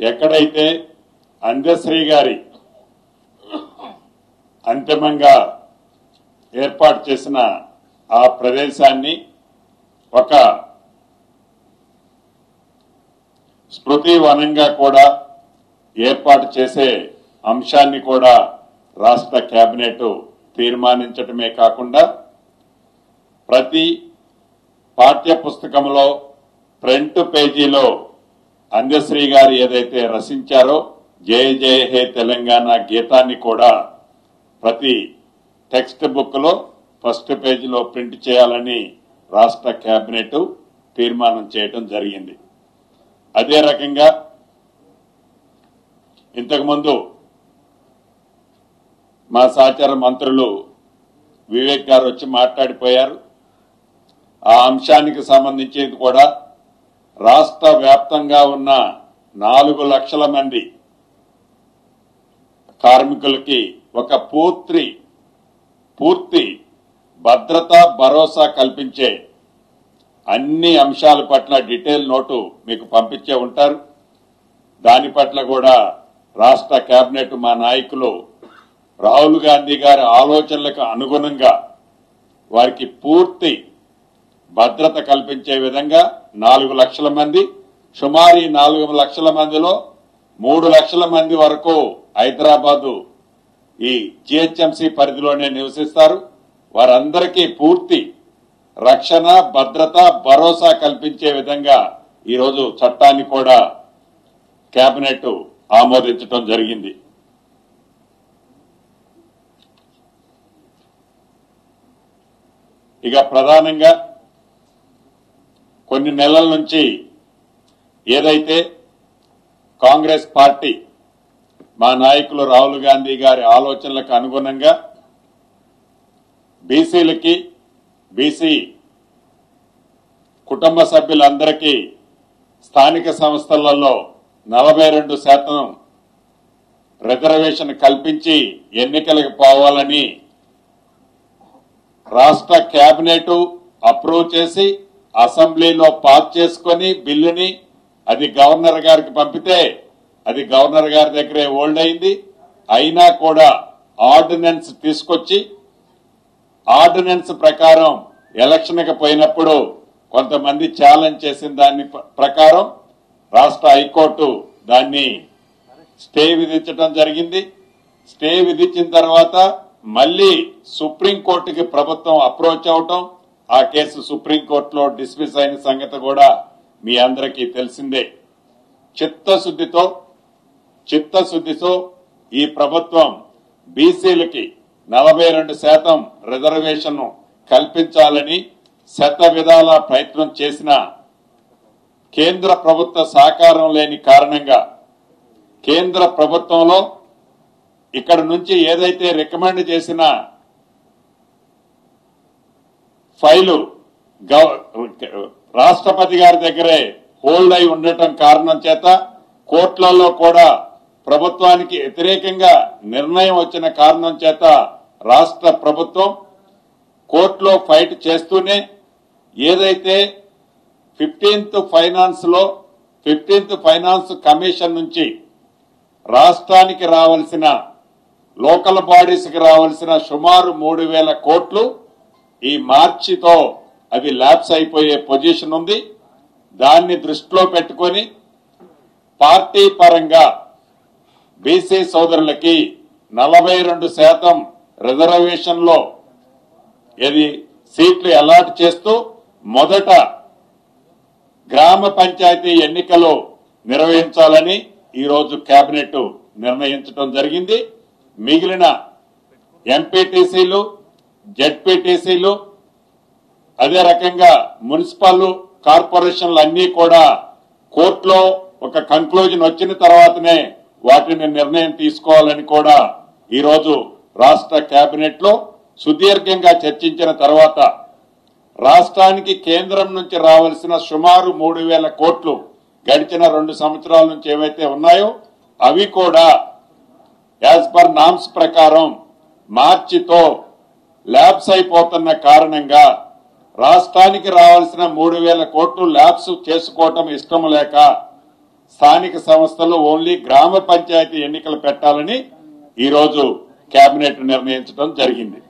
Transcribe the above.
ఎక్కడైతే అందశ్రీ గారి అంతిమంగా ఏర్పాటు చేసిన ఆ ప్రదేశాన్ని ఒక స్మృతి వనంగా కూడా ఏర్పాటు చేసే అంశాన్ని కూడా రాష్ట్ర కేబినెట్ తీర్మానించడమే కాకుండా ప్రతి పాఠ్య పుస్తకంలో ఫ్రంట్ పేజీలో అందశ్రీ గారు ఏదైతే రచించారో జయ జయ హే తెలంగాణ గీతాన్ని కూడా ప్రతి టెక్స్ట్ బుక్ లో ఫస్ట్ పేజీలో ప్రింట్ చేయాలని రాష్ట్ర కేబినెట్ తీర్మానం చేయడం జరిగింది. అదే రకంగా ఇంతకుముందు మా సహచార మంత్రులు వివేక్ గారు వచ్చి మాట్లాడిపోయారు. ఆ అంశానికి సంబంధించి కూడా రాష్ట్ర వ్యాప్తంగా ఉన్న 4 లక్షల మంది కార్మికులకి ఒక పూర్తి భద్రత భరోసా కల్పించే అన్ని అంశాల పట్ల డీటెయిల్ నోటు మీకు పంపించే ఉంటారు. దాని పట్ల కూడా రాష్ట్ర కేబినెట్ మా నాయకులు రాహుల్ గాంధీ గారి ఆలోచనలకు అనుగుణంగా వారికి పూర్తి భద్రత కల్పించే విధంగా 4 లక్షల మంది, సుమారు 4 లక్షల మందిలో 3 లక్షల మంది వరకు హైదరాబాదు ఈ జిహెచ్ఎంసీ పరిధిలోనే నివసిస్తారు. వారందరికీ పూర్తి రక్షణ భద్రత భరోసా కల్పించే విధంగా ఈరోజు చట్టాన్ని కూడా కేబినెట్ ఆమోదించడం జరిగింది. ఇక ప్రధానంగా కొన్ని నెలల నుంచి ఏదైతే కాంగ్రెస్ పార్టీ మా నాయకులు రాహుల్ గాంధీ గారి ఆలోచనలకు అనుగుణంగా బీసీలకి బీసీ కుటుంబ సభ్యులందరికీ స్థానిక సంస్థలలో 42% రిజర్వేషన్ కల్పించి ఎన్నికలకు పోవాలని రాష్ట్ర కేబినెట్ అప్రూవ్ చేసి అసెంబ్లీలో పాస్ చేసుకుని బిల్లుని అది గవర్నర్ గారికి పంపితే అది గవర్నర్ గారి దగ్గరే హోల్డ్ అయింది. అయినా కూడా ఆర్డినెన్స్ తీసుకొచ్చి ఆర్డినెన్స్ ప్రకారం ఎలక్షన్కి పోయినప్పుడు కొంతమంది ఛాలెంజ్ చేసిన దాని ప్రకారం రాష్ట్ర హైకోర్టు దాన్ని స్టే విధించడం జరిగింది. స్టే విధించిన తర్వాత మళ్లీ సుప్రీంకోర్టుకి ప్రభుత్వం అప్రోచ్ అవటం, ఆ కేసు సుప్రీంకోర్టులో డిస్మిస్ అయిన సంగతి కూడా మీ అందరికీ తెలిసిందే. చిత్తశుద్దితో ఈ ప్రభుత్వం బీసీలకి 42% రిజర్వేషన్ కల్పించాలని శత విధాల ప్రయత్నం చేసిన కేంద్ర ప్రభుత్వ సహకారం లేని కారణంగా కేంద్ర ప్రభుత్వంలో ఇక్కడ నుంచి ఏదైతే రికమెండ్ చేసిన ఫైలు రాష్ట్రపతి గారి దగ్గరే హోల్డ్ అయి ఉండటం కారణం చేత కోర్టులలో కూడా ప్రభుత్వానికి వ్యతిరేకంగా నిర్ణయం వచ్చిన కారణం చేత రాష్ట్ర ప్రభుత్వం కోర్టులో ఫైట్ చేస్తూనే ఏదైతే 15th ఫైనాన్స్ కమిషన్ నుంచి రాష్ట్రానికి రావాల్సిన లోకల్ బాడీస్ కి రావాల్సిన సుమారు 3,000 కోట్లు ఈ మార్చితో అవి ల్యాప్స్ అయిపోయే పొజిషన్ ఉంది. దాన్ని దృష్టిలో పెట్టుకుని పార్టీ పరంగా బీసీ సోదరులకి 42% రిజర్వేషన్ లో సీట్లు అలాట్ చేస్తూ మొదట గ్రామ పంచాయతీ ఎన్నికలు నిర్వహించాలని ఈరోజు కేబినెట్ నిర్ణయించడం జరిగింది. మిగిలిన ఎంపీటీసీలు, జెడ్పీటీసీలు, అదే రకంగా మున్సిపల్ కార్పొరేషన్లు అన్ని కూడా కోర్టులో ఒక కంక్లూజన్ వచ్చిన తర్వాతనే వాటిని నిర్ణయం తీసుకోవాలని కూడా ఈరోజు రాష్ట్ర కేబినెట్ లో సుదీర్ఘంగా చర్చించిన తర్వాత రాష్ట్రానికి కేంద్రం నుంచి రావాల్సిన సుమారు 3,000 కోట్లు గడిచిన 2 సంవత్సరాల నుంచి ఏవైతే ఉన్నాయో అవి కూడా యాజ్ పర్ నామ్స్ ప్రకారం మార్చితో ల్యాబ్స్ అయిపోతున్న కారణంగా రాష్ట్రానికి రావాల్సిన 3,000 కోట్లు ల్యాబ్స్ చేసుకోవటం ఇష్టం లేక స్థానిక సంస్థలు ఓన్లీ గ్రామ పంచాయతీ ఎన్నికలు పెట్టాలని ఈరోజు కేబినెట్ నిర్ణయించడం జరిగింది.